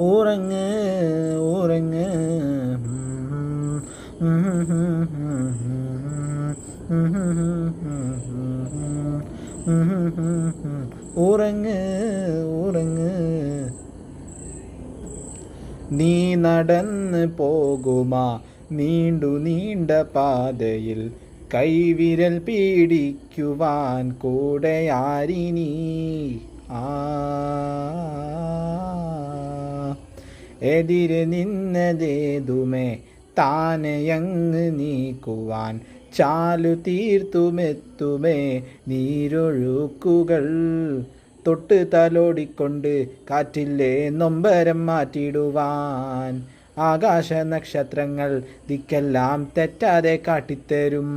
ഉറങ്ങ് ഉറങ്ങ് ഉറങ്ങ് ഉറങ്ങ്. നീ നടന്ന് പോകുമാ നീണ്ടു നീണ്ട പാതയിൽ, കൈവിരൽ പിടിക്കുവാൻ കൂടെയാരിനി. എതിരെ നിന്നതേതുമേ താനെയങ്ങ് നീക്കുവാൻ, ചാലു തീർത്തുമെത്തുമേ നീരൊഴുക്കുകൾ. തൊട്ട് തലോടിക്കൊണ്ട് കാറ്റില്ലേ നൊമ്പരം മാറ്റിടുവാൻ, ആകാശ നക്ഷത്രങ്ങൾ ദിക്കെല്ലാം തെറ്റാതെ കാട്ടിത്തരും.